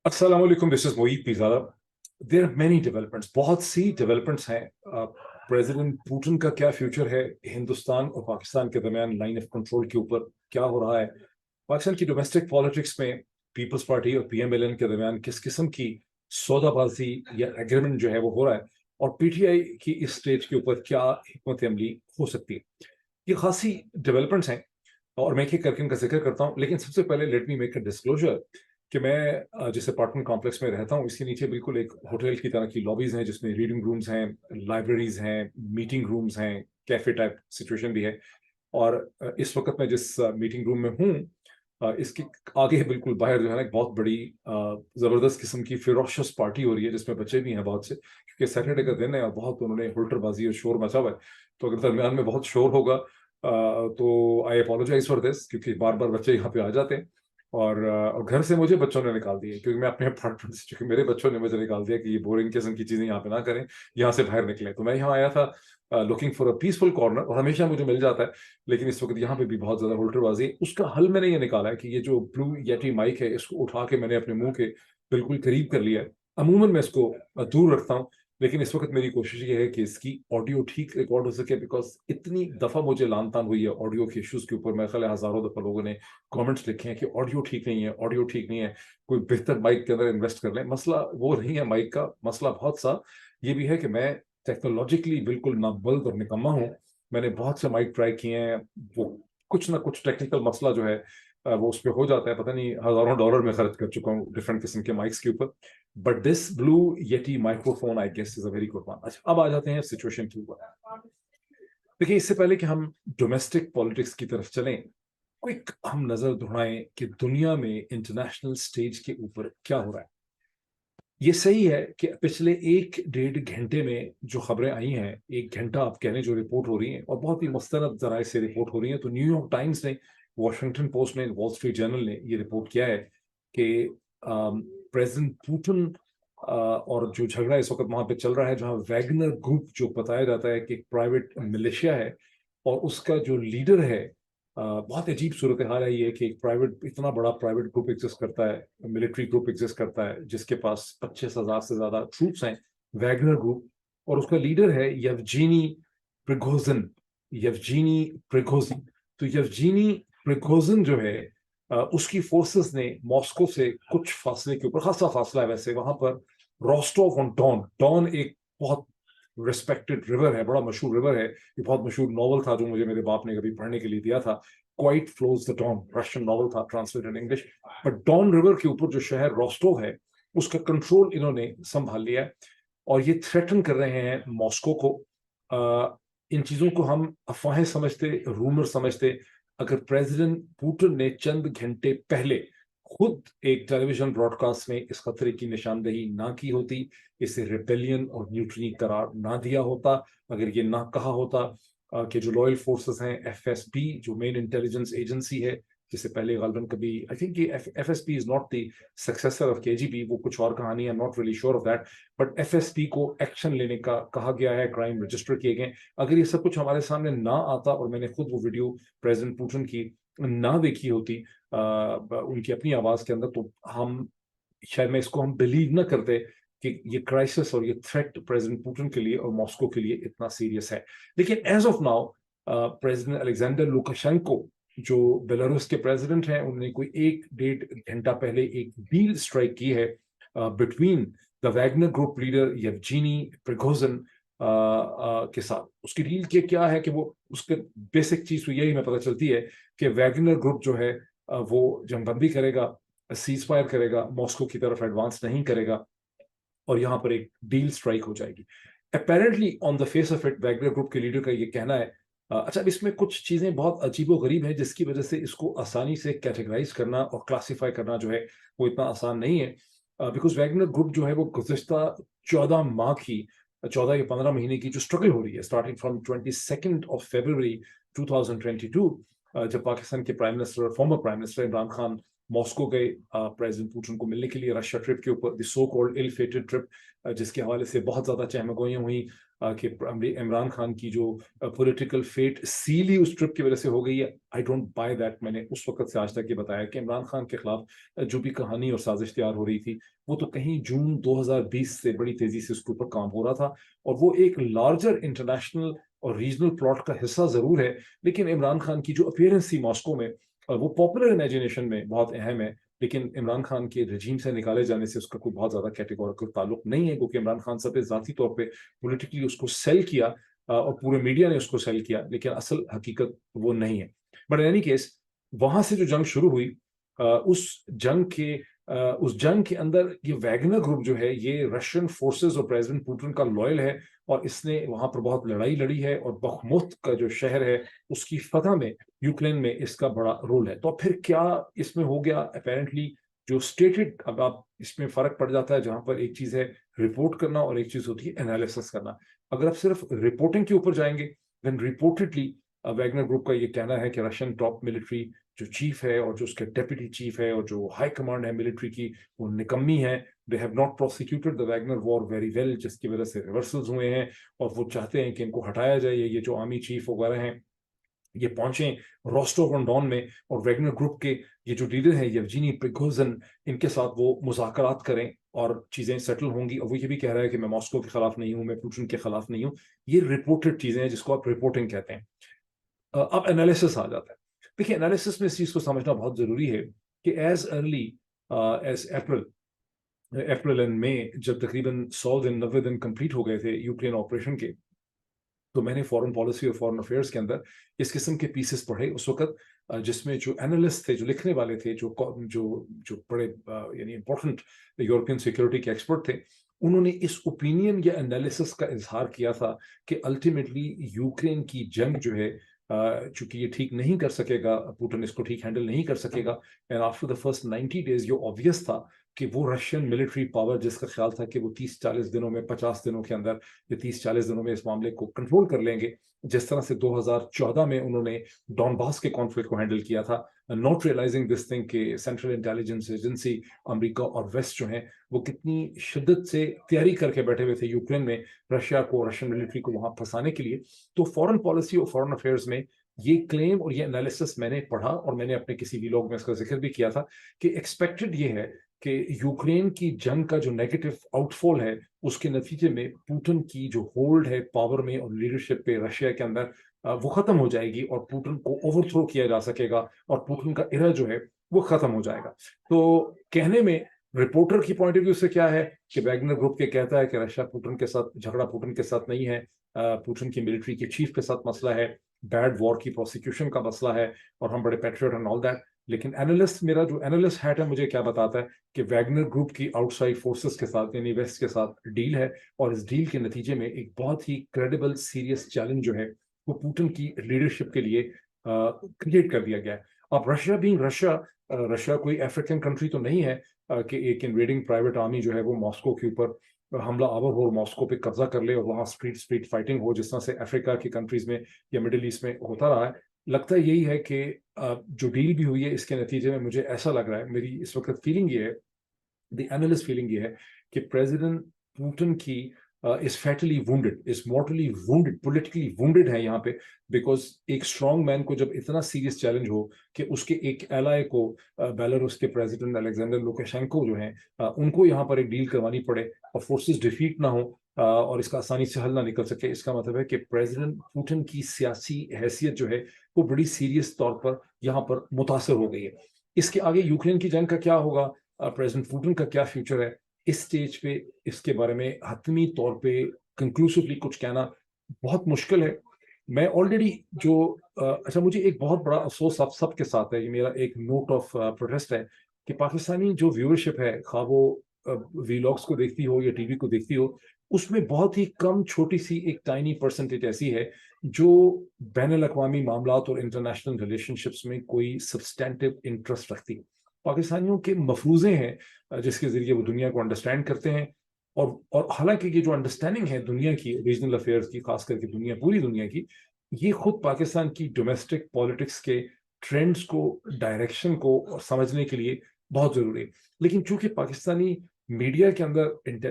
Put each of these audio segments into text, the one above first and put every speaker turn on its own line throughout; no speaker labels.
अस्सलाम वालेकुम, this is Moeed Pirzada. There are many developments, बहुत सी डेवलपमेंट्स हैं। प्रेसिडेंट पुतिन का क्या फ्यूचर है, हिंदुस्तान और पाकिस्तान के दरमियान लाइन ऑफ कंट्रोल के ऊपर क्या हो रहा है, पाकिस्तान की डोमेस्टिक पॉलिटिक्स में पीपल्स पार्टी और पीएमएलएन के दरमियान किस किस्म की सौदाबाजी या एग्रीमेंट जो है वो हो रहा है, और पीटीआई की इस स्टेज के ऊपर क्या हिकमत अमली हो सकती है। ये खासी डेवलपमेंट्स हैं और मैं एक एक करके इनका जिक्र करता हूँ। लेकिन सबसे पहले let me make a disclosure कि मैं जिस अपार्टमेंट कॉम्प्लेक्स में रहता हूँ, इसके नीचे बिल्कुल एक होटल की तरह की लॉबीज हैं, जिसमें रीडिंग रूम्स हैं, लाइब्रेरीज हैं, मीटिंग रूम्स हैं, कैफे टाइप सिचुएशन भी है। और इस वक्त मैं जिस मीटिंग रूम में हूँ, इसके आगे बिल्कुल बाहर जो है ना, एक बहुत बड़ी जबरदस्त किस्म की फिरोशियस पार्टी हो रही है, जिसमें बच्चे भी हैं बहुत से, क्योंकि सैटरडे का दिन है और बहुत उन्होंने हुल्टरबाजी और शोर मचा हुआ है। तो अगर दरमियान में बहुत शोर होगा तो आई अपोलोजाइज फॉर दिस, क्योंकि बार बार बच्चे यहाँ पे आ जाते हैं। और घर से मुझे बच्चों ने निकाल दिए, क्योंकि मैं अपने अपार्टमेंट से, क्योंकि मेरे बच्चों ने मुझे निकाल दिया कि ये बोरिंग किस्म की चीजें यहाँ पे ना करें, यहाँ से बाहर निकले। तो मैं यहाँ आया था looking for a peaceful corner, और हमेशा मुझे मिल जाता है, लेकिन इस वक्त यहाँ पे भी बहुत ज्यादा हुल्टरबाजी है। उसका हल मैंने ये निकाला है कि ये जो ब्लू येटी माइक है, इसको उठा के मैंने अपने मुंह के बिल्कुल करीब कर लिया है। अमूमन मैं इसको दूर रखता हूँ, लेकिन इस वक्त मेरी कोशिश ये है कि इसकी ऑडियो ठीक रिकॉर्ड हो सके, बिकॉज इतनी दफा मुझे लान तान हुई है ऑडियो के इश्यूज के ऊपर। मेरे ख्याल है हजारों दफा लोगों ने कमेंट्स लिखे हैं कि ऑडियो ठीक नहीं है, ऑडियो ठीक नहीं है, कोई बेहतर माइक के अंदर इन्वेस्ट कर लें। मसला वो नहीं है माइक का, मसला बहुत सा ये भी है कि मैं टेक्नोलॉजिकली बिल्कुल नाबल्द और निकम्मा हूँ। मैंने बहुत से माइक ट्राई किए हैं, वो कुछ ना कुछ टेक्निकल मसला जो है वो उस पर हो जाता है। पता नहीं हजारों डॉलर में खर्च कर चुका हूँ डिफरेंट किस्म के माइक्स के ऊपर, but this Blue Yeti microphone I guess is a very good one. अच्छा, अब आ जाते हैं सिचुएशन के ऊपर। देखिए, इससे पहले कि हम डोमेस्टिक पॉलिटिक्स की तरफ चलें, क्विक हम नजर दौड़ाएं कि दुनिया में इंटरनेशनल स्टेज के ऊपर क्या हो रहा है। ये सही है कि पिछले एक डेढ़ घंटे में जो खबरें आई हैं, एक घंटा आप कहने जो रिपोर्ट हो रही हैं, और बहुत ही मुस्तनद जराए से रिपोर्ट हो रही हैं। तो न्यूयॉर्क टाइम्स ने, वॉशिंगटन पोस्ट ने, वॉल स्ट्रीट जर्नल ने ये रिपोर्ट किया है कि प्रेसिडेंट पुतिन और जो झगड़ा इस वक्त वहां पे चल रहा है, जहां वैगनर ग्रुप जो बताया जाता है कि एक प्राइवेट मिलिशिया है, और उसका जो लीडर है, बहुत अजीब सूरत हाल है ये कि एक प्राइवेट, इतना बड़ा प्राइवेट ग्रुप एग्जिस्ट करता है, मिलिट्री ग्रुप एग्जिस्ट करता है, जिसके पास 25,000 से ज्यादा ट्रूप्स हैं, वैगनर ग्रुप, और उसका लीडर है यवजीनी प्रिगोजिन। यवजीनी प्रिगोजिन। तो यवजीनी प्रिगोजिन जो है, उसकी फोर्सेस ने मॉस्को से कुछ फासले के ऊपर, खासा फासला है वैसे वहां पर, रोस्टोव ऑन डॉन, डॉन एक बहुत रिस्पेक्टेड रिवर है, बड़ा मशहूर रिवर है। ये बहुत मशहूर नॉवल था जो मुझे मेरे बाप ने कभी पढ़ने के लिए दिया था, quiet flows the Don, Russian novel था, translated English. But Don river के ऊपर जो शहर रोस्टोव है, उसका कंट्रोल इन्होंने संभाल लिया है, और ये थ्रेटन कर रहे हैं मॉस्को को। इन चीजों को हम अफवाहें समझते, रूमर समझते। अगर प्रेसिडेंट पुतिन ने चंद घंटे पहले खुद एक टेलीविजन ब्रॉडकास्ट में इस खतरे की निशानदेही ना की होती, इसे रिबेलियन और न्यूट्रनी करार ना दिया होता, अगर ये ना कहा होता कि जो लॉयल फोर्सेस हैं, एफएसबी जो मेन इंटेलिजेंस एजेंसी है, जिसे पहले गालबन कभी, आई थिंक ये FSB is not the successor of KGB, वो कुछ और कहानी है, not really sure of that, but FSB को एक्शन लेने का कहा गया है, क्राइम रजिस्टर किए गए। अगर ये सब कुछ हमारे सामने ना आता और मैंने खुद वो वीडियो प्रेसिडेंट पुतिन की ना देखी होती उनकी अपनी आवाज के अंदर, तो हम शायद मैं इसको हम बिलीव ना करते कि ये क्राइसिस और ये थ्रेट प्रेसिडेंट पुतिन के लिए और मॉस्को के लिए इतना सीरियस है। लेकिन as of now president Alexander Lukashenko, जो बेलारूस के प्रेसिडेंट हैं, उन्होंने कोई एक डेढ़ घंटा पहले एक डील स्ट्राइक की है between the Wagner group leader Yevgeny Prigozhin के साथ। उसकी डील के क्या है कि वो, उसके बेसिक चीज तो यही हमें पता चलती है कि वैगनर ग्रुप जो है वो जंगबंदी करेगा, सीज फायर करेगा, मॉस्को की तरफ एडवांस नहीं करेगा, और यहां पर एक डील स्ट्राइक हो जाएगी। Apparently on the face of it Wagner group के लीडर का ये कहना है। अच्छा, इसमें कुछ चीजें बहुत अजीबो गरीब है, जिसकी वजह से इसको आसानी से कैटेगराइज करना और क्लासीफाई करना जो है वो इतना आसान नहीं है। बिकॉज वैगनर ग्रुप जो है वो गुज़िश्ता 14 माह की, 14 या 15 महीने की जो स्ट्रगल हो रही है, स्टार्टिंग फ्रॉम 22 फरवरी 2022, जब पाकिस्तान के prime minister, former prime minister Imran Khan Moscow गए प्रेसिडेंट पुतिन को मिलने के लिए, रशिया ट्रिप के ऊपर, the so called ill fated trip, जिसके हवाले से बहुत ज्यादा चहमगोइयां हुई। کہ عمران خان کی جو پولیٹیکل فیٹ سیلی اس ٹرپ کی وجہ سے ہو گئی ہے. I don't buy that. میں نے اس وقت سے آج تک یہ بتایا کہ عمران خان کے خلاف جو بھی کہانی اور سازش تیار ہو رہی تھی وہ تو کہیں جون 2020 سے بڑی تیزی سے اس کے اوپر کام ہو رہا تھا, اور وہ ایک لارجر انٹرنیشنل اور ریجنل پلاٹ کا حصہ ضرور ہے, لیکن عمران خان کی جو اپیئرنس تھی ماسکو میں وہ پاپولر امیجنیشن میں بہت اہم ہے, لیکن عمران خان کے رجیم سے نکالے جانے سے اس کا کوئی بہت زیادہ کیٹیگوریکل تعلق نہیں ہے, کیونکہ عمران خان صاحب نے ذاتی طور پہ پولیٹیکلی اس کو سیل کیا اور پورے میڈیا نے اس کو سیل کیا, لیکن اصل حقیقت وہ نہیں ہے. بٹ ان اینی کیس وہاں سے جو جنگ شروع ہوئی, اس جنگ کے اندر یہ ویگنر گروپ جو ہے یہ رشین فورسز اور پریزیڈنٹ پوٹن کا لوئل ہے, اور اس نے وہاں پر بہت لڑائی لڑی ہے, اور بخموت کا جو شہر ہے اس کی فتح میں یوکرین میں اس کا بڑا رول ہے. تو پھر کیا اس میں ہو گیا؟ اپیرنٹلی جو اسٹیٹڈ, اب آپ اس میں فرق پڑ جاتا ہے جہاں پر ایک چیز ہے رپورٹ کرنا اور ایک چیز ہوتی ہے انالیسس کرنا. اگر آپ صرف رپورٹنگ کے اوپر جائیں گے دین رپورٹڈلی ویگنر گروپ کا یہ کہنا ہے کہ رشین ٹاپ ملٹری جو چیف ہے اور جو اس کے ڈیپٹی چیف ہے اور جو ہائی کمانڈ ہے ملٹری کی وہ نکمی ہے. They have not prosecuted the Wagner war very well, جس کی وجہ سے ریورسلز ہوئے ہیں, اور وہ چاہتے ہیں کہ ان کو ہٹایا جائے. یہ جو آرمی چیف وغیرہ ہیں یہ پہنچیں روسٹوف آن ڈون میں, اور ویگنر گروپ کے یہ جو لیڈر ہیں یوجینی پریگوزن, ان کے ساتھ وہ مذاکرات کریں اور چیزیں سیٹل ہوں گی. اور وہ یہ بھی کہہ رہا ہے کہ میں ماسکو کے خلاف نہیں ہوں, میں پوٹن کے خلاف نہیں ہوں. یہ رپورٹڈ چیزیں ہیں جس کو آپ رپورٹنگ کہتے ہیں. اب انالیسس آ جاتا ہے. دیکھیے انالیسس میں اس چیز کو سمجھنا بہت ضروری ہے کہ as early as April and May, جب تقریباً 100 دن 90 دن کمپلیٹ ہو گئے تھے یوکرین آپریشن کے, تو میں نے فارن پالیسی اور فارن افیئرس کے اندر اس قسم کے پیسز پڑھے اس وقت, جس میں جو اینالسٹ تھے, جو لکھنے والے تھے, جو بڑے یعنی امپورٹنٹ یورپین سیکورٹی کے ایکسپرٹ تھے, انہوں نے اس اوپینین یا انالیسس کا اظہار کیا تھا کہ الٹیمیٹلی یوکرین کی جنگ جو ہے چونکہ یہ ٹھیک نہیں کر سکے گا, پوٹن اس کو ٹھیک ہینڈل نہیں کر سکے گا, and after the first 90 days یہ آبویس تھا کہ وہ رشین ملٹری پاور جس کا خیال تھا کہ وہ 30-40 دنوں میں 50 دنوں کے اندر یا 30-40 دنوں میں اس معاملے کو کنٹرول کر لیں گے, جس طرح سے 2014 میں انہوں نے ڈون باس کے کانفلکٹ کو ہینڈل کیا تھا, ناٹ ریئلائزنگ دس تھنگ کہ سینٹرل انٹیلیجنس ایجنسی امریکہ اور ویسٹ جو ہیں وہ کتنی شدت سے تیاری کر کے بیٹھے ہوئے تھے یوکرین میں رشیا کو, رشین ملٹری کو وہاں پھنسانے کے لیے. تو فارن پالیسی اور فارن افیئرس میں یہ کلیم اور یہ انالیسس میں نے پڑھا, اور میں نے اپنے کسی ویلاگ میں اس کا ذکر بھی کیا تھا کہ ایکسپیکٹڈ یہ ہے کہ یوکرین کی جنگ کا جو نیگیٹو آؤٹ فال ہے اس کے نتیجے میں پوٹن کی جو ہولڈ ہے پاور میں اور لیڈرشپ پہ رشیا کے اندر وہ ختم ہو جائے گی, اور پوٹن کو اوور تھرو کیا جا سکے گا, اور پوٹن کا ایرا جو ہے وہ ختم ہو جائے گا. تو کہنے میں رپورٹر کی پوائنٹ آف ویو سے کیا ہے کہ ویگنر گروپ کے کہتا ہے کہ رشیا پوٹن کے ساتھ جھگڑا پوٹن کے ساتھ نہیں ہے, پوٹن کی ملٹری کے چیف کے ساتھ مسئلہ ہے, بیڈ وار کی پروسیکیوشن کا مسئلہ ہے, اور ہم بڑے پیٹریٹ اینڈ آل دیٹ. لیکن اینالسٹ, میرا جو اینالسٹ ہیٹ ہے مجھے کیا بتاتا ہے کہ ویگنر گروپ کی آؤٹ سائڈ فورسز کے ساتھ یعنی ویسٹ کے ساتھ ڈیل ہے, اور اس ڈیل کے نتیجے میں ایک بہت ہی کریڈیبل سیریس چیلنج جو ہے وہ پوٹن کی لیڈرشپ کے لیے کریٹ کر دیا گیا ہے. اب رشیا بینگ رشیا کوئی افریقن کنٹری تو نہیں ہے کہ ایک انویڈنگ پرائیویٹ آرمی جو ہے وہ ماسکو کے اوپر حملہ آور ہو, ماسکو پہ قبضہ کر لے اور وہاں اسٹریٹ فائٹنگ ہو, جس طرح سے افریقہ کی کنٹریز میں یا مڈل ایسٹ میں ہوتا رہا ہے. لگتا یہی ہے کہ جو ڈیل بھی ہوئی ہے اس کے نتیجے میں مجھے ایسا لگ رہا ہے, میری اس وقت فیلنگ یہ ہے, دی اینالسٹ فیلنگ یہ ہے کہ پریزیڈنٹ پوٹن کی is fatally wounded, is mortally wounded, politically wounded ہے یہاں پہ, بیکاز ایک اسٹرانگ مین کو جب اتنا سیریس چیلنج ہو کہ اس کے ایک ایلائے کو بیلاروس کے پریزیڈنٹ الیگزینڈر لوکاشینکو جو ہیں ان کو یہاں پر ایک ڈیل کروانی پڑے اور فورسز ڈیفیٹ نہ ہو اور اس کا آسانی سے حل نہ نکل سکے, اس کا مطلب ہے کہ پریزیڈنٹ پوٹن کی سیاسی حیثیت جو ہے وہ بڑی سیریس طور پر یہاں پر متاثر ہو گئی ہے. اس کے آگے یوکرین کی جنگ کا کیا ہوگا, پریزیڈنٹ پوٹن کا کیا فیوچر ہے, اس سٹیج پہ اس کے بارے میں حتمی طور پہ کنکلوسیولی کچھ کہنا بہت مشکل ہے. میں آلریڈی اچھا مجھے ایک بہت بڑا افسوس آپ سب کے ساتھ ہے, یہ میرا ایک نوٹ آف پروٹیسٹ ہے کہ پاکستانی جو ویورشپ ہے, خواہ وہ ویلاگس کو دیکھتی ہو یا ٹی وی کو دیکھتی ہو, اس میں بہت ہی کم چھوٹی سی ایک ٹائنی پرسنٹیج ایسی ہے جو بین الاقوامی معاملات اور انٹرنیشنل ریلیشن شپس میں کوئی سبسٹینٹیو انٹرسٹ رکھتی. پاکستانیوں کے مفروضے ہیں جس کے ذریعے وہ دنیا کو انڈرسٹینڈ کرتے ہیں, اور حالانکہ یہ جو انڈرسٹینڈنگ ہے دنیا کی ریجنل افیئرز کی, خاص کر کے پوری دنیا کی, یہ خود پاکستان کی ڈومیسٹک پالیٹکس کے ٹرینڈز کو, ڈائریکشن کو سمجھنے کے لیے بہت ضروری ہے. لیکن چونکہ پاکستانی میڈیا کے اندر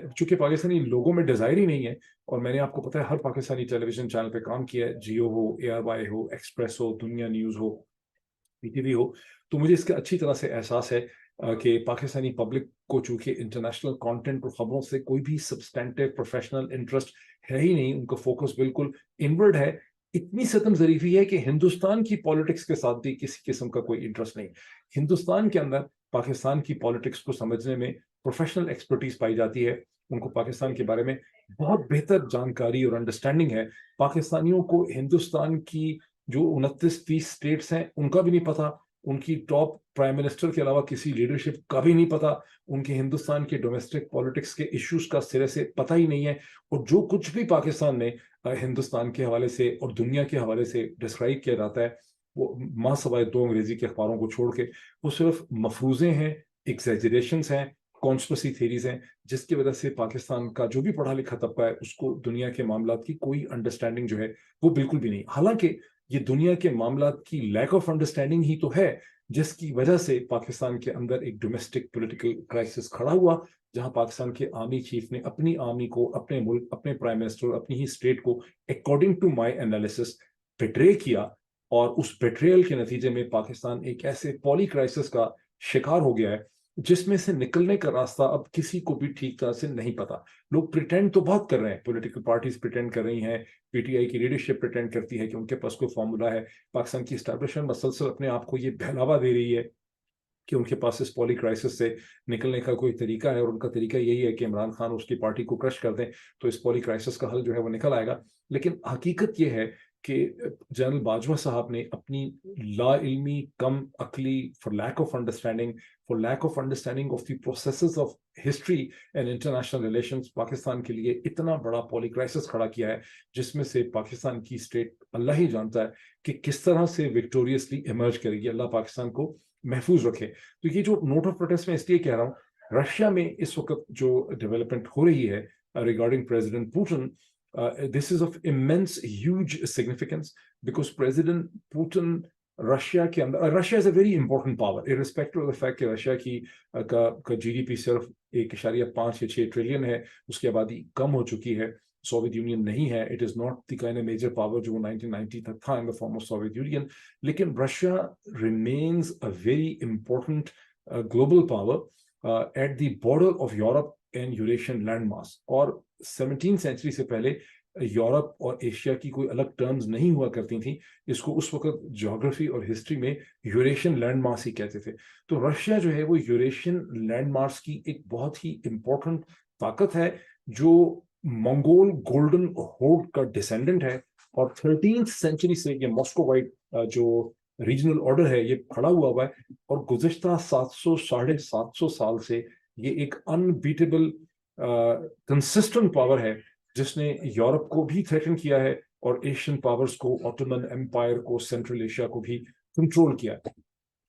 چونکہ پاکستانی لوگوں میں ڈیزائر ہی نہیں ہے، اور میں نے آپ کو پتا ہے ہر پاکستانی ٹیلی ویژن چینل پہ کام کیا ہے، جیو ہو، ARY ہو، ایکسپریس ہو، دنیا نیوز ہو، PTV ہو، تو مجھے اس کا اچھی طرح سے احساس ہے کہ پاکستانی پبلک کو چونکہ انٹرنیشنل کانٹینٹ اور خبروں سے کوئی بھی سبسٹینٹیو پروفیشنل انٹرسٹ ہے ہی نہیں، ان کا فوکس بالکل انورڈ ہے. اتنی ستم ظریفی ہے کہ ہندوستان کی پالیٹکس کے ساتھ بھی کسی قسم کا کوئی انٹرسٹ نہیں. ہندوستان کے اندر پاکستان کی پالیٹکس کو سمجھنے میں پروفیشنل ایکسپرٹیز پائی جاتی ہے، ان کو پاکستان کے بارے میں بہت بہتر جانکاری اور انڈرسٹینڈنگ ہے. پاکستانیوں کو ہندوستان کی جو 29 اسٹیٹس ہیں ان کا بھی نہیں پتا، ان کی ٹاپ پرائم منسٹر کے علاوہ کسی لیڈرشپ کا بھی نہیں پتا، ان کے ہندوستان کے ڈومیسٹک پالیٹکس کے ایشوز کا سرے سے پتہ ہی نہیں ہے. اور جو کچھ بھی پاکستان میں ہندوستان کے حوالے سے اور دنیا کے حوالے سے ڈسکرائب کیا جاتا ہے، وہ ماں سوائے 2 انگریزی کے اخباروں کو چھوڑ کے وہ صرف مفروضے ہیں، ایگزیجریشنس ہیں، کانسپریسی تھیریز ہیں، جس کی وجہ سے پاکستان کا جو بھی پڑھا لکھا طبقہ ہے اس کو دنیا کے معاملات کی کوئی انڈرسٹینڈنگ جو ہے وہ بالکل بھی نہیں. حالانکہ یہ دنیا کے معاملات کی لیک آف انڈرسٹینڈنگ ہی تو ہے جس کی وجہ سے پاکستان کے اندر ایک ڈومیسٹک پولیٹیکل کرائسس کھڑا ہوا، جہاں پاکستان کے آرمی چیف نے اپنی آرمی کو، اپنے ملک، اپنے پرائم منسٹر، اپنی ہی اسٹیٹ کو اکارڈنگ ٹو مائی انالیسس بیٹرے کیا. اور اس بیٹریل کے نتیجے میں پاکستان ایک ایسے پولی کرائسس کا شکار ہو گیا ہے جس میں سے نکلنے کا راستہ اب کسی کو بھی ٹھیک طرح سے نہیں پتا. لوگ پریٹینڈ تو بہت کر رہے ہیں، پولیٹیکل پارٹیز پریٹینڈ کر رہی ہیں، PTI کی لیڈرشپ پریٹینڈ کرتی ہے کہ ان کے پاس کوئی فارمولا ہے. پاکستان کی اسٹیبلشمنٹ مسلسل اپنے آپ کو یہ بہلاوا دے رہی ہے کہ ان کے پاس اس پولی کرائسس سے نکلنے کا کوئی طریقہ ہے، اور ان کا طریقہ یہی ہے کہ عمران خان اس کی پارٹی کو کرش کر دیں تو اس پولی کرائسس کا حل جو ہے وہ نکل آئے گا. لیکن حقیقت یہ ہے کہ جنرل باجوہ صاحب نے اپنی لا علمی، کم عقلی، for lack of understanding of the processes of history and international relations, Pakistan کے لیے اتنا بڑا پولی کرائسس کھڑا کیا ہے جس میں سے پاکستان کی اسٹیٹ اللہ ہی جانتا ہے کہ کس طرح سے وکٹوریسلی ایمرج کرے گی. اللہ پاکستان کو محفوظ رکھے. تو یہ جو نوٹ آف پروٹیسٹ میں اس لیے کہہ رہا ہوں، رشیا میں اس وقت جو ڈیولپمنٹ ہو رہی ہے regarding President Putin, this is of immense huge significance because President Putin Russia کے اندر، Russia is a very important power irrespective of the fact کہ رشیا کی کا GDP صرف 1.5 یا 6 ٹریلین ہے، اس کی آبادی کم ہو چکی ہے، سوویت یونین نہیں ہے. It is not the kind of major power جو 1990 تک تھا in the form of Soviet Union. لیکن Russia remains a very important global power at the border of Europe and Eurasian landmass. اور 17 century سے پہلے Europe اور Asia کی کوئی الگ ٹرمز نہیں ہوا کرتی تھیں، اس کو اس وقت جیوگرافی اور ہسٹری میں یوریشین لینڈ مارس ہی کہتے تھے. تو رشیا جو ہے وہ یوریشین لینڈ مارس کی ایک بہت ہی امپورٹنٹ طاقت ہے جو منگول گولڈن ہورڈ کا ڈسینڈنٹ ہے، اور 13th سینچری سے یہ ماسکو وائٹ جو ریجنل آرڈر ہے یہ کھڑا ہوا ہے، اور گزشتہ 700 سال سے یہ ایک انبیٹیبل کنسسٹنٹ پاور ہے جس نے یورپ کو بھی تھریٹن کیا ہے اور ایشین پاورز کو، آٹومن امپائر کو، سینٹرل ایشیا کو بھی کنٹرول کیا ہے.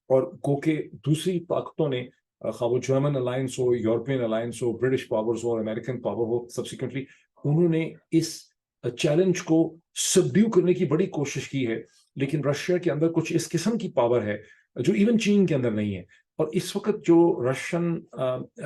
اور گو کہ دوسری طاقتوں نے، خواہ وہ جرمن الائنس ہو، یورپین الائنس ہو، برٹش پاورز ہو، امریکن پاور ہو، سبسیکوینٹلی انہوں نے اس چیلنج کو سبڈیو کرنے کی بڑی کوشش کی ہے. لیکن رشیا کے اندر کچھ اس قسم کی پاور ہے جو ایون چین کے اندر نہیں ہے. اور اس وقت جو رشین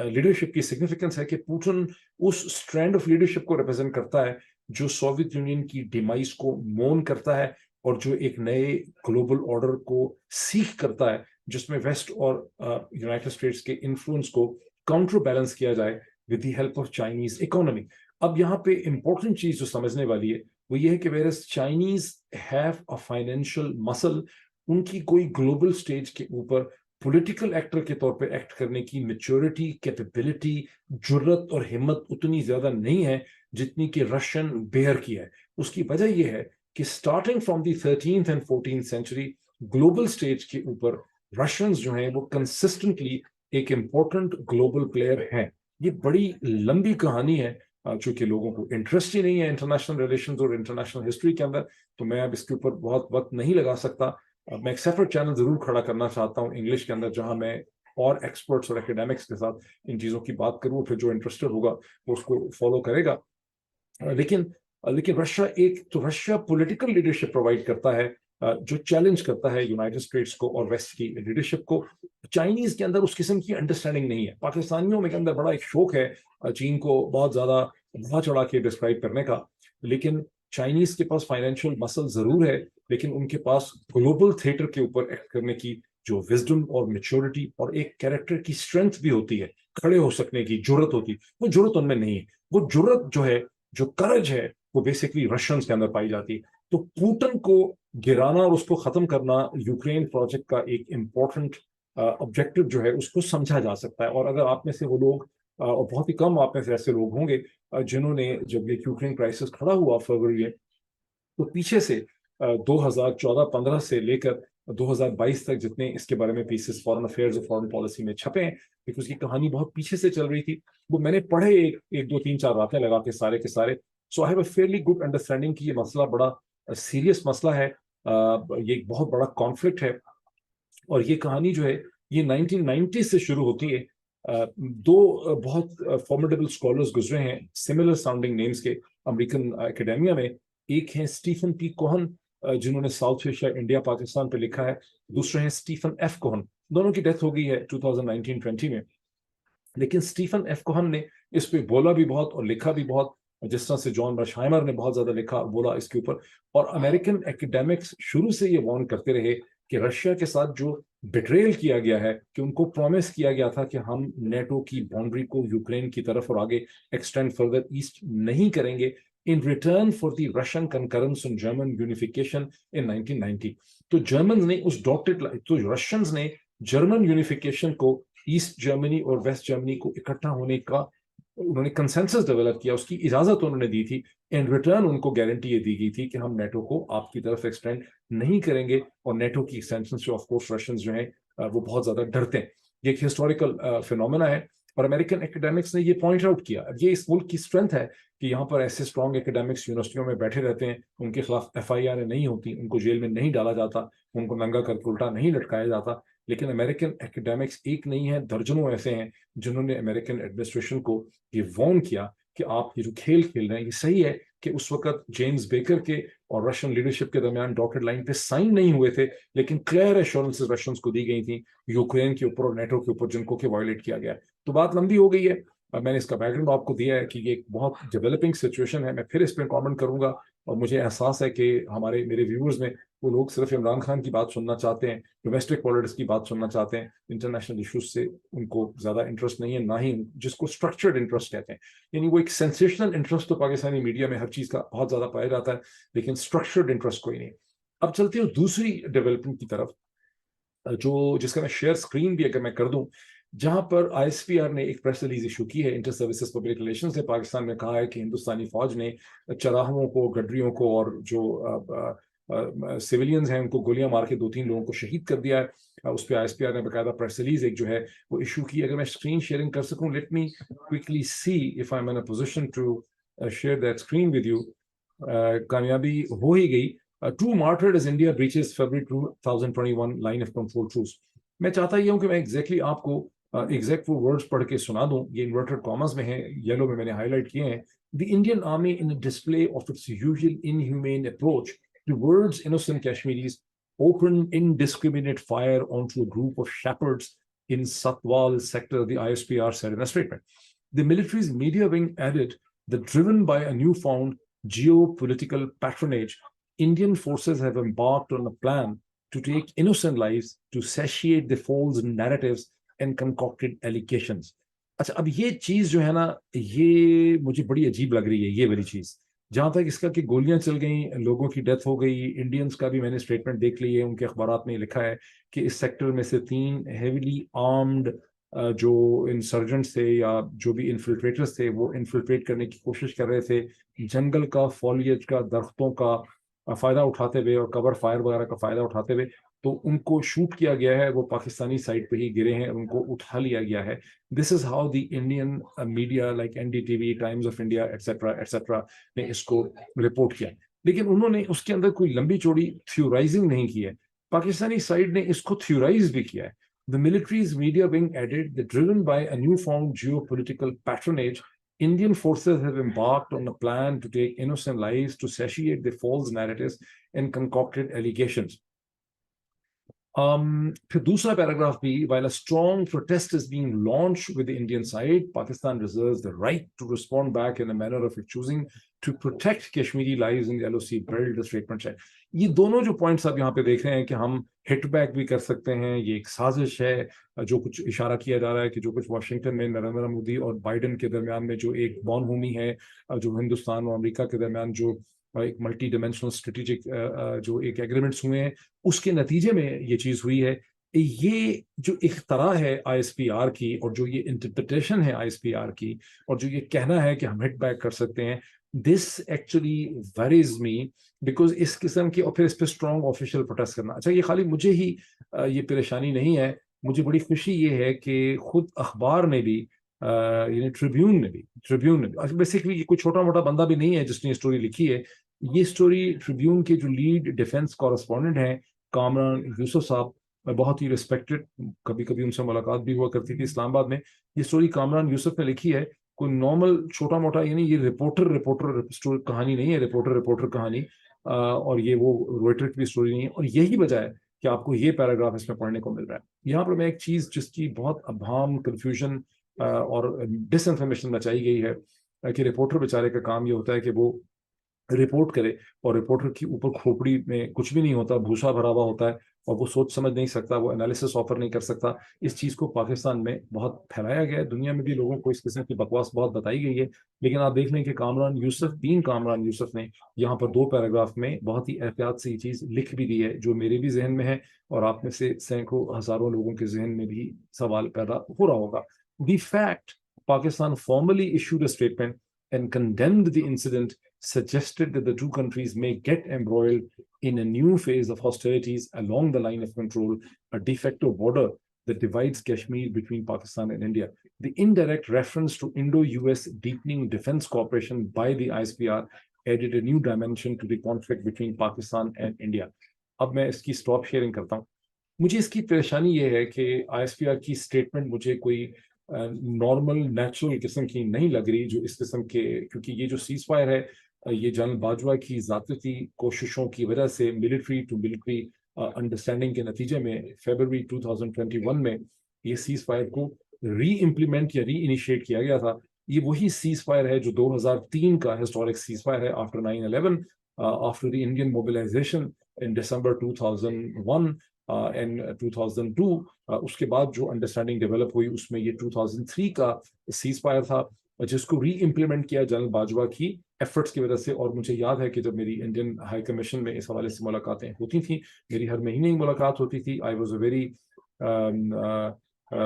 لیڈرشپ کی سگنیفیکنس ہے کہ پوٹن اس اسٹرینڈ آف لیڈرشپ کو ریپرزینٹ کرتا ہے جو سوویت یونین کی ڈیمائز کو مون کرتا ہے اور جو ایک نئے گلوبل آرڈر کو سیکھ کرتا ہے جس میں ویسٹ اور یونائٹڈ اسٹیٹس کے انفلوئنس کو کاؤنٹر بیلنس کیا جائے with the help of Chinese economy. اب یہاں پہ امپورٹنٹ چیز جو سمجھنے والی ہے وہ یہ ہے کہ whereas Chinese have a financial muscle, ان کی کوئی گلوبل سٹیج کے اوپر پولیٹیکل ایکٹر کے طور پہ ایکٹ کرنے کی میچورٹی، کیپیبلٹی، جرت اور ہمت اتنی زیادہ نہیں ہے جتنی کہ رشین بیئر کی ہے. اس کی وجہ یہ ہے کہ starting from the 13th and 14th century global stage کے اوپر رشینز جو ہیں وہ کنسسٹنٹلی ایک امپورٹنٹ گلوبل پلیئر ہیں. یہ بڑی لمبی کہانی ہے، چونکہ لوگوں کو انٹرسٹ ہی نہیں ہے انٹرنیشنل ریلیشنز اور انٹرنیشنل ہسٹری کے اندر، تو میں اب اس کے اوپر بہت وقت نہیں لگا سکتا. میں ایک سیپریٹ چینل ضرور کھڑا کرنا چاہتا ہوں انگلش کے اندر جہاں میں اور ایکسپرٹس اور اکیڈیمکس کے ساتھ ان چیزوں کی بات کروں، پھر جو انٹرسٹڈ ہوگا وہ اس کو فالو کرے گا. لیکن رشیا پولیٹیکل لیڈرشپ پرووائڈ کرتا ہے जो चैलेंज करता है यूनाइटेड स्टेट्स को और वेस्ट की लीडरशिप को। चाइनीज के अंदर उस किस्म की अंडरस्टैंडिंग नहीं है। पाकिस्तानियों में के अंदर बड़ा एक शौक है चीन को बहुत ज्यादा बढ़ा चढ़ा के डिस्क्राइब करने का, लेकिन चाइनीज के पास फाइनेंशियल मसल जरूर है, लेकिन उनके पास ग्लोबल थिएटर के ऊपर एक्ट करने की जो विजडम और मेच्योरिटी और एक कैरेक्टर की स्ट्रेंथ भी होती है, खड़े हो सकने की जुर्रत होती है, वो जुर्रत उनमें नहीं है। वो जुर्रत जो है, जो करज है, वो बेसिकली रशियंस के अंदर पाई जाती है। तो पुतिन को गिराना और उसको खत्म करना यूक्रेन प्रोजेक्ट का एक इम्पोर्टेंट ऑब्जेक्टिव जो है, उसको समझा जा सकता है। और अगर आप में से वो लोग और बहुत ही कम आप में से ऐसे लोग होंगे जिन्होंने, जब ये यूक्रेन क्राइसिस खड़ा हुआ फरवरी में, तो पीछे से 2014-15 से लेकर 2022 तक जितने इसके बारे में पीसेस फॉरेन अफेयर्स और फॉरेन पॉलिसी में छपे हैं, क्योंकि उसकी कहानी बहुत पीछे से चल रही थी, वो मैंने पढ़े एक दो तीन चार रातें लगा के सारे। So I have a fairly good understanding कि ये मसला बड़ा सीरियस मसला है, ये एक बहुत बड़ा कॉन्फ्लिक्ट है। और ये कहानी जो है, ये 1990 से शुरू होती है। दो बहुत फॉर्मिडेबल स्कॉलर्स गुजरे हैं सिमिलर साउंडिंग नेम्स के अमेरिकन एकेडेमिया में। एक हैं स्टीफन पी कोहन, जिन्होंने साउथ एशिया इंडिया पाकिस्तान पे लिखा है। दूसरे हैं स्टीफन एफ कोहन, दोनों की डेथ हो गई है 2019-20 में। लेकिन स्टीफन एफ कोहन ने इस पे बोला भी बहुत और लिखा भी बहुत, जिस तरह से जॉन बर्शहाइमर ने बहुत ज्यादा लिखा बोला इसके ऊपर। और अमेरिकन एकेडेमिक्स शुरू से ये वार्न करते रहे कि रशिया के साथ जो बिट्रेल किया गया है, कि उनको प्रॉमिस किया गया था कि हम नेटो की बाउंड्री को यूक्रेन की तरफ और आगे एक्सटेंड फर्दर ईस्ट नहीं करेंगे, in return for the Russian concurrence on German unification in 1990। तो जर्मन ने उस डॉटेड तो रशियंस ने जर्मन यूनिफिकेशन को, ईस्ट जर्मनी और वेस्ट जर्मनी को इकट्ठा होने का उन्होंने कंसेंसस डेवलप किया, उसकी इजाजत उन्होंने दी थी। इन रिटर्न उनको गारंटी ये दी गई थी कि हम नेटो को आपकी तरफ एक्सटेंड नहीं करेंगे, और नेटो की एक्सटेंशन से ऑफ कोर्स रशियंस जो हैं वो बहुत ज्यादा डरते हैं। ये एक हिस्टोरिकल फिनोमेना है, और अमेरिकन एकेडेमिक्स ने ये पॉइंट आउट किया। ये इस मुल्क की स्ट्रेंथ है कि यहाँ पर ऐसे स्ट्रॉन्ग एकेडेमिक्स यूनिवर्सिटियों में बैठे रहते हैं, उनके खिलाफ FIR नहीं होती, उनको जेल में नहीं डाला जाता, उनको नंगा करके उल्टा नहीं लटकाया जाता। लेकिन अमेरिकन एकेडेमिक्स एक नहीं है, दर्जनों ऐसे हैं जिन्होंने अमेरिकन एडमिनिस्ट्रेशन को ये वार्न किया कि आप ये जो खेल खेल रहे हैं ये सही है। कि उस वक्त जेम्स बेकर के और रशियन लीडरशिप के दरमियान डॉटेड लाइन पे साइन नहीं हुए थे, लेकिन क्लियर एश्योरेंसेस रशियंस को दी गई थी यूक्रेन के ऊपर और नेटो के ऊपर, जिनको कि वायलेट किया गया। तो बात लंबी हो गई है, मैंने इसका बैकग्राउंड आपको दिया है कि ये एक बहुत डेवलपिंग सिचुएशन है। मैं फिर इस पर कमेंट करूंगा, और मुझे एहसास है कि मेरे व्यूअर्स में वो लोग सिर्फ इमरान खान की बात सुनना चाहते हैं, डोमेस्टिक पॉलिटिक्स की बात सुनना चाहते हैं, इंटरनेशनल इश्यूज से उनको ज्यादा इंटरेस्ट नहीं है, ना ही जिसको स्ट्रक्चर्ड इंटरेस्ट कहते हैं। यानी वो एक सेंसेशनल इंटरेस्ट तो पाकिस्तानी मीडिया में हर चीज का बहुत ज्यादा पाया जाता है, लेकिन स्ट्रक्चर्ड इंटरेस्ट कोई नहीं। अब चलते हैं दूसरी डेवलपमेंट की तरफ, जो जिसका मैं शेयर स्क्रीन भी अगर मैं कर दूं, जहां पर ISPR ने एक प्रेस रिलीज इशू की है, इंटर सर्विसेज पब्लिक रिलेशंस ने पाकिस्तान में कहा है कि हिंदुस्तानी फौज ने चराहों को, गडरियों को और जो सिविलियंस हैं उनको गोलियां मार के 2-3 लोगों को शहीद कर दिया है। उस पर ISPR ने बकायदा प्रेस रिलीज एक जो है वो इशू की। अगर मैं स्क्रीन शेयरिंग कर सकूं, let me quickly see if I am in a position to share that screen with you. कामयाबी हो ही गई। Two martyred as India breaches February 2021 line of control truce। मैं चाहता ही हूं कि मैं एग्जैक्टली आपको एग्जैक्ट वो वर्ड्स पढ़ के सुना दूं। ये इन्वर्टेड कॉमर्स में है, येलो में मैंने हाईलाइट किए हैं। The Indian army in a display of its usual inhumane approach towards innocent Kashmiris opened indiscriminate fire onto a group of shepherds in Satwal sector, the ISPR said in a statement. The military's media wing added that driven by a newfound geopolitical patronage, Indian forces have embarked on a plan to take innocent lives, to satiate the false narratives and concocted allegations। अच्छा, अब ये चीज जो है ना, ये मुझे बड़ी अजीब लग रही है, ये वाली चीज। जहां तक इसका कि गोलियां चल गई, लोगों की डेथ हो गई, इंडियंस का भी मैंने स्टेटमेंट देख ली है, उनके अखबारात में लिखा है कि इस सेक्टर में से 3 हेविली आर्म्ड जो इंसर्जेंट्स थे या जो भी इन्फिल्ट्रेटर्स थे, वो इन्फिल्ट्रेट करने की कोशिश कर रहे थे, जंगल का, फॉलिएज का, दरख्तों का फायदा उठाते हुए और कवर फायर वगैरह का फायदा उठाते हुए, तो उनको शूट किया गया है। वो पाकिस्तानी साइड पे ही गिरे हैं, उनको उठा लिया गया है। This is how the Indian media like NDTV, times of India etcetera ने इसको रिपोर्ट किया। लेकिन उन्होंने उसके अंदर कोई लंबी चौड़ी थ्योराइजिंग नहीं की है, पाकिस्तानी साइड ने इसको थ्योराइज भी किया है। The military's media wing added that driven by a newfound geopolitical patronage, Indian forces have embarked on a plan to take innocent lives, to satiate the false narratives and concocted allegations. फिर दूसरा paragraph भी, while a strong protest is being launched with the Indian side, Pakistan reserves the right to respond back in a manner of its choosing to protect Kashmiri lives in the LOC build, the statement है. ये दोनों जो points आप यहाँ पे देख रहे हैं कि हम हिट बैक भी कर सकते हैं, ये एक साजिश है, जो कुछ इशारा किया जा रहा है कि जो कुछ वाशिंगटन में नरेंद्र मोदी और बाइडेन के दरमियान में जो एक बॉनभूमि है, जो हिंदुस्तान और अमेरिका के दरमियान जो एक मल्टी डिमेंशनल स्ट्रेटेजिक जो एक एग्रीमेंट्स हुए हैं, उसके नतीजे में ये चीज़ हुई है. ये जो इख्तरा है ISPR की और जो ये इंटरप्रिटेशन है ISPR की और जो ये कहना है कि हम हिट बैक कर सकते हैं, this actually worries me, because इस किस्म की, और फिर इस पर स्ट्रॉन्ग ऑफिशियल प्रोटेस्ट करना. अच्छा, ये खाली मुझे ही ये परेशानी नहीं है, मुझे बड़ी खुशी ये है कि खुद अखबार ने भी यानी ट्रिब्यून ने भी बेसिकली ये कोई छोटा मोटा बंदा भी नहीं है जिसने स्टोरी लिखी है. ये स्टोरी ट्रिब्यून के जो लीड डिफेंस कॉरेस्पॉन्डेंट हैं कामरान यूसुफ साहब, बहुत ही रिस्पेक्टेड, कभी कभी उनसे मुलाकात भी हुआ करती थी इस्लामाबाद में. ये स्टोरी कामरान यूसुफ ने लिखी है, कोई नॉर्मल छोटा मोटा यानी ये रिपोर्टर स्टोरी कहानी नहीं है, रिपोर्टर कहानी, और ये वो रोइटर की स्टोरी नहीं है. और यही वजह है कि आपको ये पैराग्राफ इसमें पढ़ने को मिल रहा है. यहाँ पर मैं एक चीज़ जिसकी बहुत अभाम, कन्फ्यूजन और डिसइंफॉर्मेशन मचाई गई है कि रिपोर्टर बेचारे का काम ये होता है कि वो रिपोर्ट करे और रिपोर्टर की ऊपर खोपड़ी में कुछ भी नहीं होता, भूसा भरा हुआ होता है और वो सोच समझ नहीं सकता, वो एनालिसिस ऑफर नहीं कर सकता. इस चीज़ को पाकिस्तान में बहुत फैलाया गया है, दुनिया में भी लोगों को इस किस्म की बकवास बहुत बताई गई है. लेकिन आप देख लें कि कामरान यूसुफ ने यहाँ पर 2 पैराग्राफ में बहुत ही एहतियात से ये चीज़ लिख भी दी है, जो मेरे भी जहन में है और आप में से सैकड़ों हज़ारों लोगों के जहन में भी सवाल पैदा हो रहा होगा. The fact Pakistan formally issued a statement and condemned the incident suggested that the two countries may get embroiled in a new phase of hostilities along the line of control, a de facto border that divides Kashmir between Pakistan and India. The indirect reference to Indo-US deepening defense cooperation by the ISPR added a new dimension to the conflict between Pakistan and India. अब मैं इसकी stop sharing करता हूँ. मुझे इसकी परेशानी ये है कि ISPR की स्टेटमेंट मुझे कोई नॉर्मल नेचुरल किस्म की नहीं लग रही, जो इस किस्म के, क्योंकि ये जो सीज फायर है ये जनरल बाजवा की ज़ाती कोशिशों की वजह से मिलिट्री टू मिलिट्री अंडरस्टैंडिंग के नतीजे में फरवरी 2021 में ये सीज फायर को री इम्प्लीमेंट या री इनिशिएट किया गया था. ये वही सीज फायर है जो 2003 का हिस्टोरिक सीज फायर है after 9/11, after the Indian mobilization इन December 2001 एंड 2002. उसके बाद जो अंडरस्टैंडिंग डेवलप हुई उसमें ये 2003 का सीज फायर था, जिसको री इम्प्लीमेंट किया जनरल बाजवा की एफर्ट्स की वजह से. और मुझे याद है कि जब मेरी इंडियन हाई कमीशन में इस हवाले से मुलाकातें होती थी, मेरी हर महीने ही मुलाकात होती थी. आई वॉज अ वेरी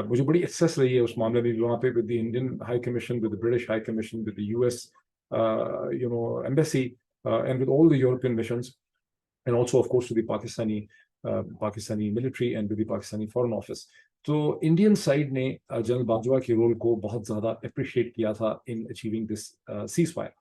मुझे बड़ी एक्सेस रही है उस मामले में वहाँ पे with the Indian high commission, with the British high commission, with the US embassy, and with all the European missions, and also of course with the Pakistani military and with the Pakistani Foreign Office. तो Indian side ने general Bajwa के role को बहुत ज़्यादा appreciate किया था in achieving this cease fire.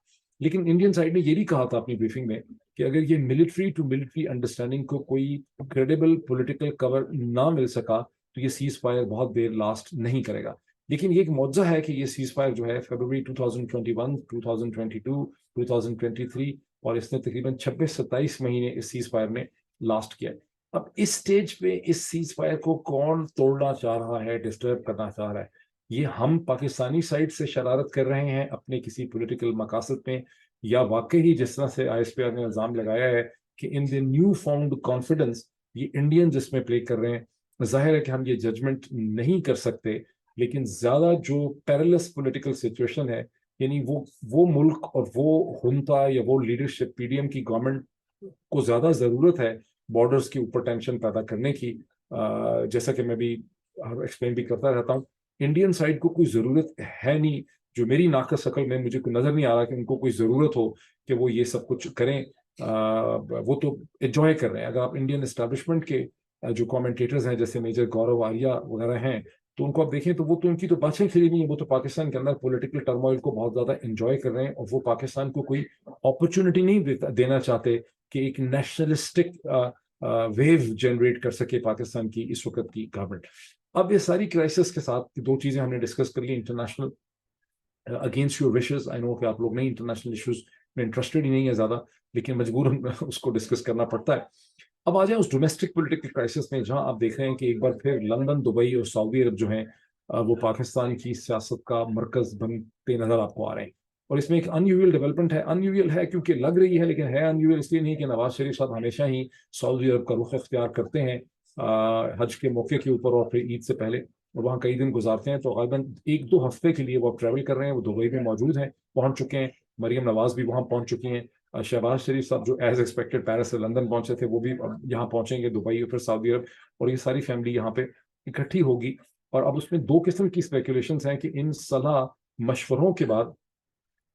लेकिन Indian side ने ये भी कहा था अपनी ब्रीफिंग में कि अगर ये मिलिट्री टू मिलिट्री अंडरस्टैंडिंग को कोई क्रेडिबल पॉलिटिकल कवर ना मिल सका तो ये सीज फायर बहुत देर लास्ट नहीं करेगा. लेकिन ये एक मौजज़ा है कि ये सीज फायर जो है फरवरी 2021, 2022, 2023 और इसने तकरीबन 26-27 महीने इस सीज फायर ने लास्ट किया. अब इस स्टेज पे इस सीज फायर को कौन तोड़ना चाह रहा है, डिस्टर्ब करना चाह रहा है? ये हम पाकिस्तानी साइड से शरारत कर रहे हैं अपने किसी पॉलिटिकल मकासद में, या वाकई ही जिस तरह से ISPR ने इल्ज़ाम लगाया है कि in the new found confidence ये इंडियन जिसमें प्ले कर रहे हैं? जाहिर है कि हम ये जजमेंट नहीं कर सकते, लेकिन ज़्यादा जो पैरेलस पॉलिटिकल सिचुएशन है, यानी वो मुल्क और वो हुंता या वो लीडरशिप PDM की गवर्नमेंट को ज़्यादा ज़रूरत है बॉर्डर्स के ऊपर टेंशन पैदा करने की, जैसा कि मैं भी एक्सप्लेन भी करता रहता हूँ. इंडियन साइड को कोई ज़रूरत है नहीं, जो मेरी नाकस अकल में मुझे नज़र नहीं आ रहा कि उनको कोई ज़रूरत हो कि वो ये सब कुछ करें. वो तो एंजॉय कर रहे हैं. अगर आप इंडियन एस्टैब्लिशमेंट के जो कमेंटेटर्स हैं जैसे मेजर गौरव आर्या वगैरह हैं, तो उनको आप देखें तो वो तो उनकी तो बातें खिली नहीं है, वो तो पाकिस्तान के अंदर पॉलिटिकल टर्मोइल को बहुत ज़्यादा एंजॉय कर रहे हैं और वो पाकिस्तान को कोई अपॉर्चुनिटी नहीं देना चाहते कि एक नेशनलिस्टिक वेव जनरेट कर सके पाकिस्तान की इस वक्त की गवर्नमेंट. अब ये सारी क्राइसिस के साथ 2 चीज़ें हमने डिस्कस कर ली, international against your wishes. I know कि आप लोग नहीं इंटरनेशनल इश्यूज में इंटरेस्टेड ही नहीं है ज़्यादा, लेकिन मजबूरन उसको डिस्कस करना पड़ता है। अब आ जाए उस डोमेस्टिक पॉलिटिकल क्राइसिस में, जहां आप देख रहे हैं कि एक बार फिर लंदन, दुबई और सऊदी अरब जो है वो पाकिस्तान की सियासत का मरकज बनते नजर आपको आ रहे हैं। और इसमें एक अनयूजुअल डेवलपमेंट है। अनयूजुअल है क्योंकि लग रही है, लेकिन है अनयूजुअल इसलिए नहीं कि नवाज शरीफ साहब हमेशा ही सऊदी अरब का रुख अख्तियार करते हैं हज के मौके के ऊपर और फिर ईद से पहले, और वहाँ कई दिन गुजारते हैं। तो गालिबन 1-2 हफ्ते के लिए वो ट्रैवल कर रहे हैं, वो दुबई में मौजूद हैं, पहुंच चुके हैं। मरियम नवाज भी वहाँ पहुंच चुकी हैं। शहबाज शरीफ साहब जो एज एक्सपेक्टेड पेरिस से लंदन पहुंचे थे, वो भी अब यहाँ पहुंचेंगे, दुबई और फिर सऊदी अरब। और ये सारी फैमिली यहाँ पे इकट्ठी होगी। और अब उसमें 2 किस्म की स्पेकुलेशन हैं कि इन सलाह मशवरों के बाद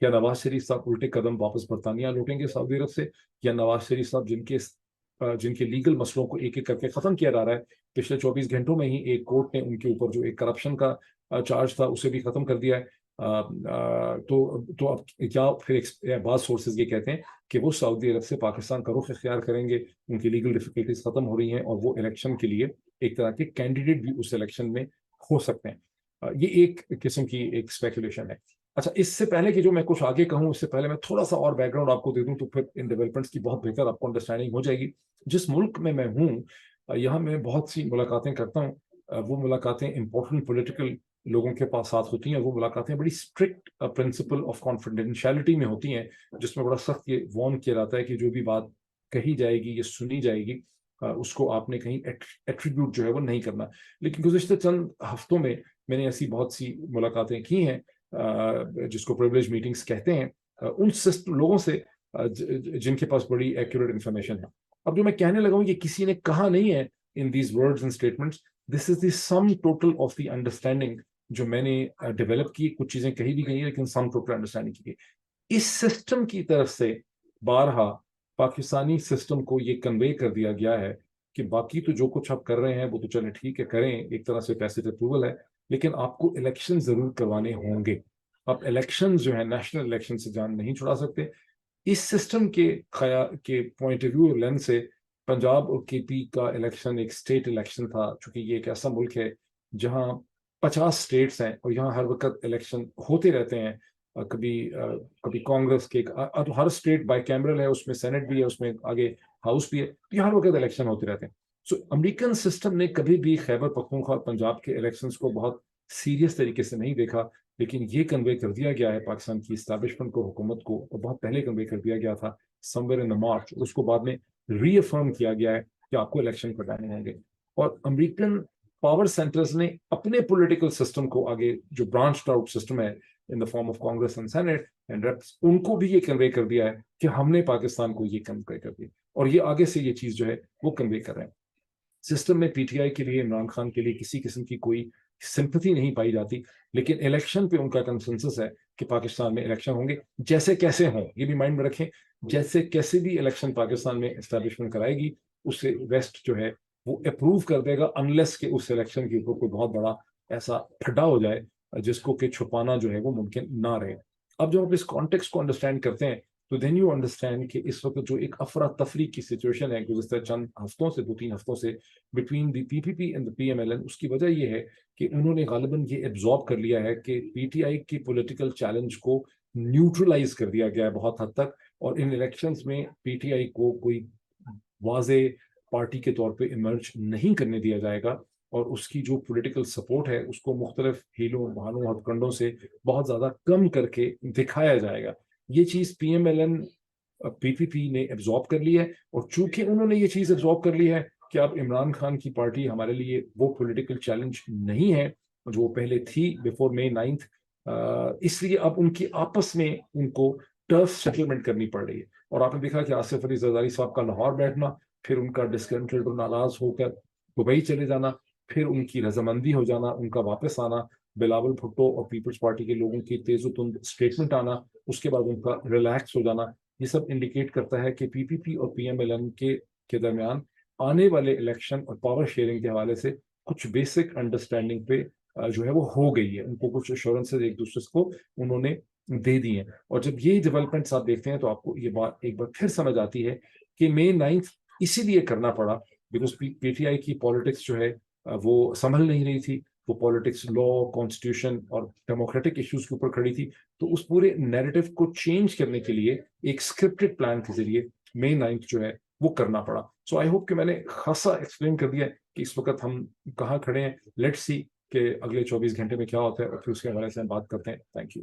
या नवाज शरीफ साहब उल्टे कदम वापस बरतानिया लौटेंगे सऊदी अरब से, या नवाज शरीफ साहब जिनके लीगल मसलों को एक एक करके खत्म किया जा रहा है। पिछले 24 घंटों में ही एक कोर्ट ने उनके ऊपर जो एक करप्शन का चार्ज था उसे भी खत्म कर दिया है। तो अब क्या फिर बाद सोर्सेज ये कहते हैं कि वो सऊदी अरब से पाकिस्तान का रुख इख्तियार करेंगे, उनकी लीगल डिफिकल्टीज खत्म हो रही हैं और वो इलेक्शन के लिए एक तरह के कैंडिडेट भी उस इलेक्शन में हो सकते हैं। ये एक किस्म की एक स्पेकुलेशन है। अच्छा, इससे पहले कि जो मैं कुछ आगे कहूँ, इससे पहले मैं थोड़ा सा और बैकग्राउंड आपको दे दूं, तो फिर इन डेवलपमेंट्स की बहुत बेहतर आपको अंडरस्टैंडिंग हो जाएगी। जिस मुल्क में मैं हूँ, यहाँ मैं बहुत सी मुलाकातें करता हूँ। वो मुलाकातें इंपॉर्टेंट पॉलिटिकल लोगों के पास साथ होती हैं। वो मुलाकातें बड़ी स्ट्रिक्ट प्रिंसिपल ऑफ कॉन्फिडेंशियलिटी में होती हैं, जिसमें बड़ा सख्त ये वार्न किया जाता है कि जो भी बात कही जाएगी या सुनी जाएगी, उसको आपने कहीं एट्रीब्यूट जो है वो नहीं करना। लेकिन गुज़िश्ता चंद हफ्तों में मैंने ऐसी बहुत सी मुलाकातें की हैं, जिसको प्रिविलेज मीटिंग्स कहते हैं, उन लोगों से जिनके पास बड़ी एक्यूरेट इंफॉर्मेशन है। अब जो मैं कहने लगा हूँ ये किसी ने कहा नहीं है in these words and statements, this is the sum total of the understanding जो मैंने डेवलप की। कुछ चीजें कही भी गई है, लेकिन सम टोटल अंडरस्टैंडिंग की गई। इस सिस्टम की तरफ से बारहा पाकिस्तानी सिस्टम को ये कन्वे कर दिया गया है कि बाकी तो जो कुछ आप कर रहे हैं वो तो चले ठीक है, करें, एक तरह से पैसे अप्रूवल है, लेकिन आपको इलेक्शन जरूर करवाने होंगे। आप इलेक्शन जो है नेशनल इलेक्शन से जान नहीं छुड़ा सकते। इस सिस्टम के पॉइंट ऑफ व्यू लेंस से पंजाब और केपी का इलेक्शन एक स्टेट इलेक्शन था, चूंकि ये एक ऐसा मुल्क है जहां 50 स्टेट्स हैं और यहाँ हर वक्त इलेक्शन होते रहते हैं। कभी कांग्रेस के हर स्टेट बाई कैमरल है, उसमें सेनेट भी है, उसमें आगे हाउस भी है, तो हर वक्त इलेक्शन होते रहते हैं। सो अमेरिकन सिस्टम ने कभी भी खैबर पख्तूनख्वा और पंजाब के इलेक्शंस को बहुत सीरियस तरीके से नहीं देखा, लेकिन ये कन्वे कर दिया गया है पाकिस्तान की इस्टेब्लिशमेंट को, हुकूमत को, और बहुत पहले कन्वे कर दिया गया था समवेयर इन द मार्च। उसको बाद में रीअफर्म किया गया है कि आपको इलेक्शन कराने होंगे। और अमेरिकन पावर सेंटर्स ने अपने पॉलिटिकल सिस्टम को आगे, जो ब्रांच्ड आउट सिस्टम है in the form of Congress and Senate and reps, उनको भी ये कन्वे कर दिया है कि हमने पाकिस्तान को ये कन्वे कर दिया, और ये आगे से ये चीज जो है वो कन्वे कर रहे हैं। सिस्टम में पीटीआई के लिए, इमरान खान के लिए किसी किस्म की कोई सिंपैथी नहीं पाई जाती, लेकिन इलेक्शन पे उनका कंसेंसस है कि पाकिस्तान में इलेक्शन होंगे, जैसे कैसे हों। ये भी माइंड में रखें, जैसे कैसे भी इलेक्शन पाकिस्तान में एस्टैब्लिशमेंट कराएगी, उससे वेस्ट जो है वो अप्रूव कर देगा, अनलेस के उस इलेक्शन के ऊपर कोई बहुत बड़ा ऐसा ठड्डा हो जाए जिसको कि छुपाना जो है वो मुमकिन ना रहे। अब जब आप इस कॉन्टेक्स्ट को अंडरस्टैंड करते हैं, तो देन यू अंडरस्टैंड कि इस वक्त जो एक अफरा तफरी की सिचुएशन है गुज़िश्ता चंद हफ्तों से, 2-3 हफ्तों से, between the PPP and the PMLN, उसकी वजह यह है कि उन्होंने गालिबन ये एब्जॉर्ब कर लिया है कि पीटीआई की पॉलिटिकल चैलेंज को न्यूट्रलाइज कर दिया गया है बहुत हद तक, और इन इलेक्शंस में पीटीआई को कोई वाजे पार्टी के तौर पे इमर्ज नहीं करने दिया जाएगा, और उसकी जो पॉलिटिकल सपोर्ट है उसको मुख्तलिफ हीलों बहानों हथकंडों से बहुत ज़्यादा कम करके दिखाया जाएगा। ये चीज़ पीएमएलएन पीपीपी ने एब्जॉर्ब कर ली है, और चूंकि उन्होंने ये चीज़ एब्जॉर्ब कर ली है कि अब इमरान खान की पार्टी हमारे लिए वो पॉलिटिकल चैलेंज नहीं है जो वो पहले थी बिफोर May 9th, इसलिए अब उनकी आपस में उनको टर्फ सेटलमेंट करनी पड़ रही है। और आपने देखा कि आसिफ अली जरदारी साहब का लाहौर बैठना, फिर उनका डिस्कंटेड और नाराज होकर दुबई चले जाना, फिर उनकी रजामंदी हो जाना, उनका वापस आना, बिलावल भुट्टो और पीपल्स पार्टी के लोगों की तेज़ो-तुंद स्टेटमेंट आना, उसके बाद उनका रिलैक्स हो जाना, ये सब इंडिकेट करता है कि पीपीपी और पीएमएलएन के दरमियान आने वाले इलेक्शन और पावर शेयरिंग के हवाले से कुछ बेसिक अंडरस्टैंडिंग पे जो है वो हो गई है। उनको कुछ एश्योरेंसेज एक दूसरे को उन्होंने दे दी हैं। और जब ये डेवलपमेंट्स आप देखते हैं तो आपको ये बात एक बार फिर समझ आती है कि May 9th इसीलिए करना पड़ा बिकॉज पीटीआई की पॉलिटिक्स जो है वो संभल नहीं रही थी। وہ پالیٹکس، لا، کانسٹیٹیوشن اور ڈیموکریٹک ایشوز کے اوپر کھڑی تھی. تو اس پورے نیریٹو کو چینج کرنے کے لیے ایک اسکرپٹڈ پلان کے ذریعے May 9 جو ہے وہ کرنا پڑا. سو آئی ہوپ کہ میں نے خاصا ایکسپلین کر دیا کہ اس وقت ہم کہاں کھڑے ہیں. لیٹس سی کہ اگلے 24 گھنٹے میں کیا ہوتا ہے اور پھر اس کے حوالے سے ہم بات کرتے ہیں. Thank you.